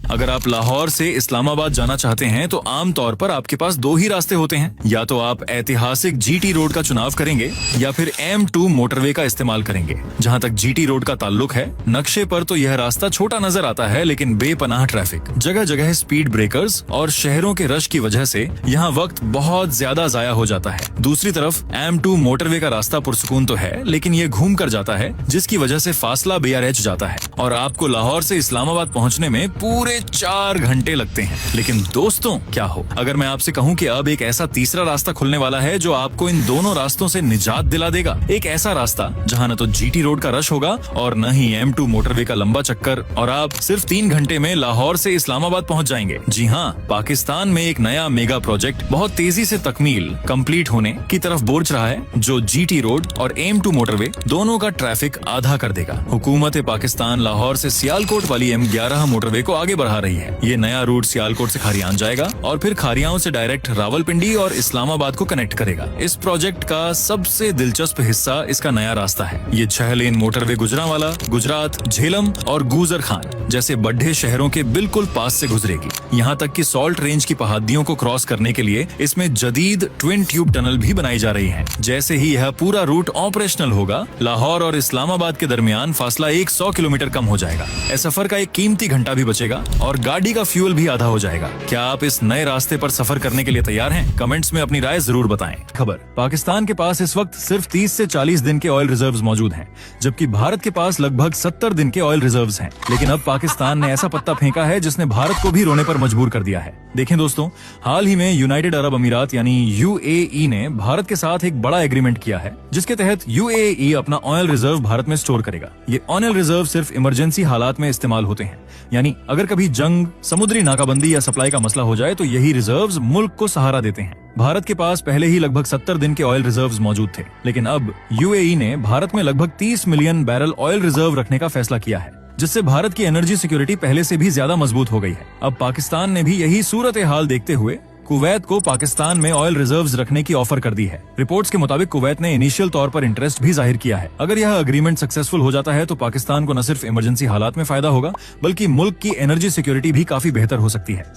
अगर आप लाहौर से इस्लामाबाद जाना चाहते हैं तो आमतौर पर आपके पास दो ही रास्ते होते हैं, या तो आप ऐतिहासिक जीटी रोड का चुनाव करेंगे या फिर M2 मोटरवे का इस्तेमाल करेंगे। जहां तक जीटी रोड का ताल्लुक है, नक्शे पर तो यह रास्ता छोटा नजर आता है, लेकिन बेपनाह ट्रैफिक, जगह जगह स्पीड ब्रेकर्स और शहरों के रश की वजह से यहाँ वक्त बहुत ज्यादा जाया हो जाता है। दूसरी तरफ M2 मोटरवे का रास्ता पुरसुकून तो है, लेकिन ये घूम कर जाता है, जिसकी वजह से फासला BRH जाता है और आपको लाहौर से इस्लामाबाद पहुंचने में पूरे 4 घंटे लगते हैं। लेकिन दोस्तों क्या हो अगर मैं आपसे कहूं कि अब एक ऐसा तीसरा रास्ता खुलने वाला है जो आपको इन दोनों रास्तों से निजात दिला देगा। एक ऐसा रास्ता जहां न तो जीटी रोड का रश होगा और न ही M2 मोटरवे का लंबा चक्कर, और आप सिर्फ 3 घंटे में लाहौर से इस्लामाबाद पहुंच जाएंगे। जी हाँ, पाकिस्तान में एक नया मेगा प्रोजेक्ट बहुत तेजी से कंप्लीट होने की तरफ बोर्च रहा है, जो जीटी रोड और M2 मोटरवे दोनों का ट्रैफिक आधा कर देगा। हुकूमत पाकिस्तान लाहौर से सियालकोट वाली M11 मोटरवे को आगे बढ़ा रही है। ये नया रूट सियालकोट से खारियान जाएगा और फिर खारियाओं से डायरेक्ट रावलपिंडी और इस्लामाबाद को कनेक्ट करेगा। इस प्रोजेक्ट का सबसे दिलचस्प हिस्सा इसका नया रास्ता है। ये 6 लेन मोटरवे गुजरांवाला, गुजरात, झेलम और गुजर खान जैसे बड़े शहरों के बिल्कुल पास से गुजरेगी। यहाँ तक कि सॉल्ट रेंज की पहाड़ियों को क्रॉस करने के लिए इसमें जदीद ट्विन ट्यूब टनल भी बनाई जा रही है। जैसे ही यह पूरा रूट ऑपरेशनल होगा, लाहौर और इस्लामाबाद के दरमियान फासला 100 किलोमीटर कम हो जाएगा। इस सफर का एक कीमती घंटा भी बचेगा और गाड़ी का फ्यूल भी आधा हो जाएगा। क्या आप इस नए रास्ते पर सफर करने के लिए तैयार हैं? कमेंट्स में अपनी राय जरूर बताएं। खबर: पाकिस्तान के पास इस वक्त सिर्फ 30 से 40 दिन के ऑयल रिजर्व्स मौजूद हैं, जबकि भारत के पास लगभग 70 दिन के ऑयल रिजर्व्स हैं। लेकिन अब पाकिस्तान ने ऐसा पत्ता फेंका है जिसने भारत को भी रोने पर मजबूर कर दिया है। देखें दोस्तों, हाल ही में यूनाइटेड अरब अमीरात यानी UAE ने भारत के साथ एक बड़ा एग्रीमेंट किया है, जिसके तहत UAE अपना ऑयल रिजर्व भारत में स्टोर करेगा। ये ऑयल रिजर्व सिर्फ इमरजेंसी हालात में इस्तेमाल होते हैं, यानी अगर कभी जंग, समुद्री नाकाबंदी या सप्लाई का मसला हो जाए तो यही रिजर्व्स मुल्क को सहारा देते हैं। भारत के पास पहले ही लगभग 70 दिन के ऑयल रिजर्व्स मौजूद थे, लेकिन अब UAE ने भारत में लगभग 30 मिलियन बैरल ऑयल रिजर्व रखने का फैसला किया है, जिससे भारत की एनर्जी सिक्योरिटी पहले से भी ज्यादा मजबूत हो गई है। अब पाकिस्तान ने भी यही सूरत हाल देखते हुए कुवैत को पाकिस्तान में ऑयल रिजर्व्स रखने की ऑफर कर दी है। रिपोर्ट्स के मुताबिक कुवैत ने इनिशियल तौर पर इंटरेस्ट भी जाहिर किया है। अगर यह अग्रीमेंट सक्सेसफुल हो जाता है तो पाकिस्तान को न सिर्फ इमरजेंसी हालात में फायदा होगा, बल्कि मुल्क की एनर्जी सिक्योरिटी भी काफी बेहतर हो सकती है।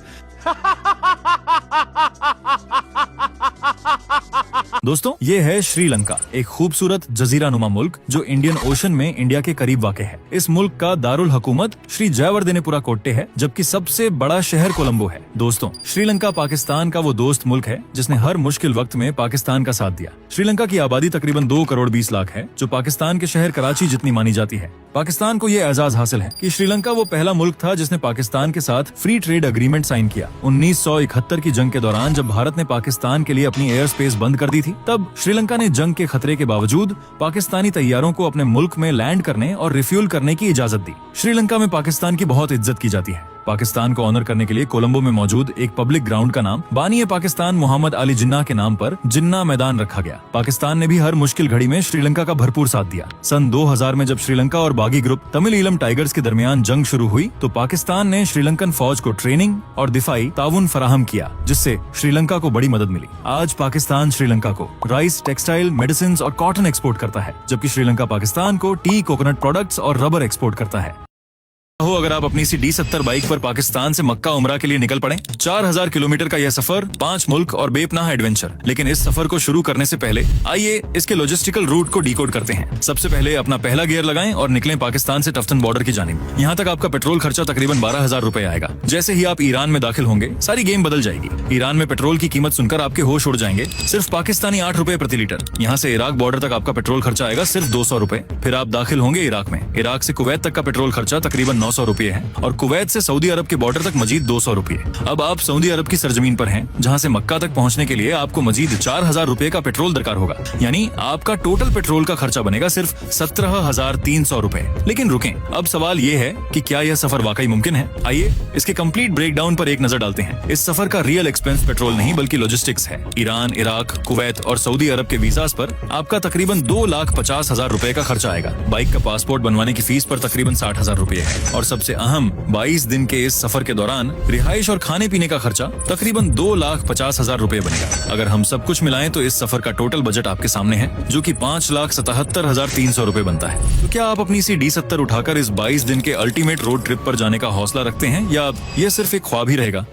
दोस्तों, ये है श्रीलंका, एक खूबसूरत जजीरा नुमा मुल्क जो इंडियन ओशन में इंडिया के करीब वाक़ है। इस मुल्क का दारुल हुकूमत श्री जयवर्धनेपुरा कोट्टे है, जबकि सबसे बड़ा शहर कोलंबो है। दोस्तों, श्रीलंका पाकिस्तान का वो दोस्त मुल्क है जिसने हर मुश्किल वक्त में पाकिस्तान का साथ दिया। श्रीलंका की आबादी तकरीबन 2 करोड़ 20 लाख है, जो पाकिस्तान के शहर कराची जितनी मानी जाती है। पाकिस्तान को ये एजाज हासिल है कि श्रीलंका वो पहला मुल्क था जिसने पाकिस्तान के साथ फ्री ट्रेड एग्रीमेंट साइन किया। 1971 की जंग के दौरान जब भारत ने पाकिस्तान के लिए अपनी एयर स्पेस बंद कर दी थी, तब श्रीलंका ने जंग के खतरे के बावजूद पाकिस्तानी तैयारों को अपने मुल्क में लैंड करने और रिफ्यूल करने की इजाजत दी। श्रीलंका में पाकिस्तान की बहुत इज्जत की जाती है। पाकिस्तान को ऑनर करने के लिए कोलंबो में मौजूद एक पब्लिक ग्राउंड का नाम बानी पाकिस्तान मोहम्मद अली जिन्ना के नाम पर जिन्ना मैदान रखा गया। पाकिस्तान ने भी हर मुश्किल घड़ी में श्रीलंका का भरपूर साथ दिया। सन 2000 में जब श्रीलंका और बागी ग्रुप तमिल ईलम टाइगर्स के दरमियान जंग शुरू हुई तो पाकिस्तान ने श्रीलंकन फौज को ट्रेनिंग और दिफाई ताउन फराहम किया, जिससे श्रीलंका को बड़ी मदद मिली। आज पाकिस्तान श्रीलंका को राइस, टेक्सटाइल, मेडिसिन और कॉटन एक्सपोर्ट करता है, जबकि श्रीलंका पाकिस्तान को टी, कोकोनट प्रोडक्ट्स और रबर एक्सपोर्ट करता है। अगर आप अपनी सी D70 बाइक पर पाकिस्तान से मक्का उमरा के लिए निकल पड़े, 4000 किलोमीटर का यह सफर, 5 मुल्क और बेपनाह एडवेंचर। लेकिन इस सफर को शुरू करने से पहले आइए इसके लॉजिस्टिकल रूट को डिकोड करते हैं। सबसे पहले अपना पहला गियर लगाएं और निकलें पाकिस्तान से टफ्टन बॉर्डर की जानिब। यहाँ तक आपका पेट्रोल खर्चा तकरीबन 12,000 रुपए आएगा। जैसे ही आप ईरान में दाखिल होंगे, सारी गेम बदल जाएगी। ईरान में पेट्रोल की कीमत सुनकर आपके होश उड़ जाएंगे। सिर्फ पाकिस्तानी 8 रुपए प्रति लीटर। यहाँ से इराक बॉर्डर तक आपका पेट्रोल खर्चा आएगा सिर्फ 200 रुपए। फिर आप दाखिल होंगे इराक में। इराक से कुवैत तक का पेट्रोल खर्चा तकरीबन 900 रुपए है और कुवैत से सऊदी अरब के बॉर्डर तक मजीद 200 रुपए। अब आप सऊदी अरब की सरजमीन पर हैं, जहां से मक्का तक पहुंचने के लिए आपको मजीद 4000 रुपए का पेट्रोल दरकार होगा। यानी आपका टोटल पेट्रोल का खर्चा बनेगा सिर्फ 17,300 रुपए। लेकिन रुकें, अब सवाल ये है कि क्या यह सफर वाकई मुमकिन है? आइए इसके कंप्लीट ब्रेकडाउन पर एक नजर डालते हैं। इस सफर का रियल एक्सपेंस पेट्रोल नहीं बल्कि लॉजिस्टिक्स है। ईरान, इराक, कुवैत और सऊदी अरब के वीजास पर आपका तकरीबन 2,50,000 रुपए का खर्चा आएगा। बाइक का पासपोर्ट बनवाने की फीस पर तकरीबन 60,000 रुपए है और सबसे अहम 22 दिन के इस सफर के दौरान रिहाइश और खाने पीने का खर्चा तकरीबन 2,50,000 रुपए बनेगा। अगर हम सब कुछ मिलाएं तो इस सफर का टोटल बजट आपके सामने है, जो कि 5,77,300 रुपए बनता है। तो क्या आप अपनी सी D70 उठाकर इस 22 दिन के अल्टीमेट रोड ट्रिप पर जाने का हौसला रखते हैं, या ये सिर्फ एक ख्वाब ही रहेगा?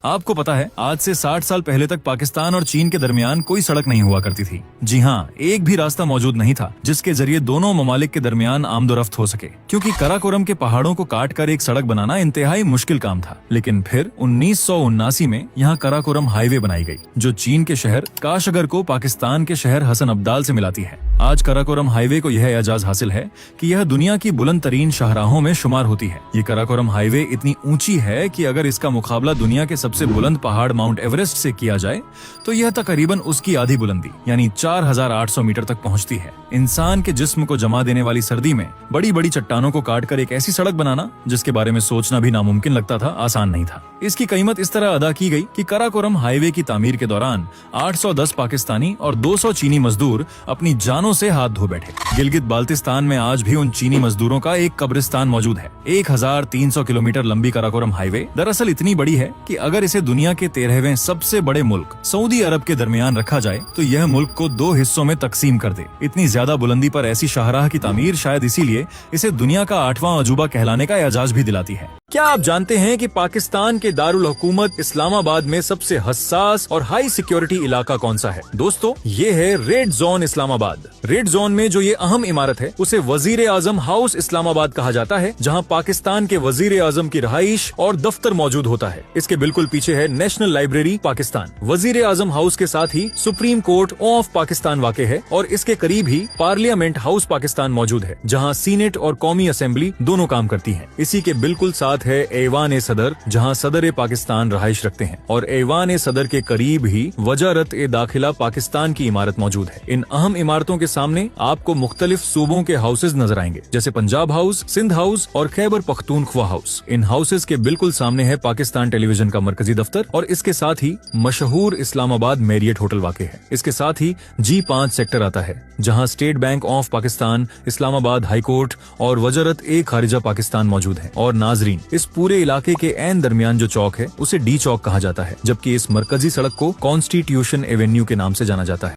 आपको पता है, आज से 60 साल पहले तक पाकिस्तान और चीन के दरमियान कोई सड़क नहीं हुआ करती थी। जी हाँ, एक भी रास्ता मौजूद नहीं था जिसके जरिए दोनों ममालिक के दरमियान आमदोरफ्त हो सके, क्योंकि कराकोरम के पहाड़ों को काट कर एक सड़क बनाना इंतहाई मुश्किल काम था। लेकिन फिर 1979 में यहाँ कराकोरम हाईवे बनाई गई, जो चीन के शहर काशगर को पाकिस्तान के शहर हसन अब्दाल से मिलाती है। आज कराकोरम हाईवे को यह एजाज हासिल है कि यह दुनिया की बुलंद तरीन शाहराहों में शुमार होती है। ये कराकोरम हाईवे इतनी ऊंची है कि अगर इसका मुकाबला दुनिया के सबसे बुलंद पहाड़ माउंट एवरेस्ट से किया जाए तो यह तकरीबन उसकी आधी बुलंदी यानी 4,800 मीटर तक पहुंचती है। इंसान के जिस्म को जमा देने वाली सर्दी में बड़ी बड़ी चट्टानों को काटकर एक ऐसी सड़क बनाना, जिसके बारे में सोचना भी नामुमकिन लगता था, आसान नहीं था। इसकी कीमत इस तरह अदा की गई कि कराकोरम हाईवे की तामीर के दौरान 810 पाकिस्तानी और 200 चीनी मजदूर अपनी जानों से हाथ धो बैठे। गिलगित बाल्टिस्तान में आज भी उन चीनी मजदूरों का एक कब्रिस्तान मौजूद है। 1,300 किलोमीटर लंबी कराकोरम हाईवे दरअसल इतनी बड़ी है कि अगर इसे दुनिया के 13वें सबसे बड़े मुल्क सऊदी अरब के दरमियान रखा जाए तो यह मुल्क को 2 हिस्सों में तकसीम कर दे। इतनी ज्यादा बुलंदी पर ऐसी शाहराह की तामीर शायद इसीलिए इसे दुनिया का 8वां अजूबा कहलाने का एजाज भी दिलाती है। क्या आप जानते हैं कि पाकिस्तान के दारुल हुकूमत इस्लामाबाद में सबसे हसास और हाई सिक्योरिटी इलाका कौन सा है? दोस्तों, ये है red zone Islamabad. Red zone में जो ये अहम इमारत है उसे वजीर आजम हाउस इस्लामाबाद कहा जाता है, जहां पाकिस्तान के वजीर आजम की रहाइश और दफ्तर मौजूद होता है। इसके बिल्कुल पीछे है नेशनल लाइब्रेरी पाकिस्तान। वजीर आजम हाउस के साथ ही सुप्रीम कोर्ट ऑफ पाकिस्तान वाक़ है और इसके करीब ही पार्लियामेंट हाउस पाकिस्तान मौजूद है, जहाँ सीनेट और कौमी असेंबली दोनों काम करती है। इसी के बिल्कुल साथ है ऐवान सदर, जहां सदर पाकिस्तान रहाइश रखते हैं, और ऐवान सदर के करीब ही वजारत ए दाखिला पाकिस्तान की इमारत मौजूद है। इन अहम इमारतों के सामने आपको मुख्तलिफ सूबों के हाउसेज नजर आएंगे, जैसे पंजाब हाउस, सिंध हाउस और खैबर पख्तूनख्वा हाउस। इन हाउसेज के बिल्कुल सामने है पाकिस्तान टेलीविजन का मरकजी दफ्तर, और इसके साथ ही मशहूर इस्लामाबाद मैरियट होटल वाक़ है। इसके साथ ही G5 सेक्टर आता है, जहां state bank of Pakistan, Islamabad high court और वजारत ए खारिजा पाकिस्तान मौजूद है। और नाजरीन, इस पूरे इलाके के ऐन दरमियान जो चौक है उसे D चौक कहा जाता है, जबकि इस मरकजी सड़क को कॉन्स्टिट्यूशन एवेन्यू के नाम से जाना जाता है।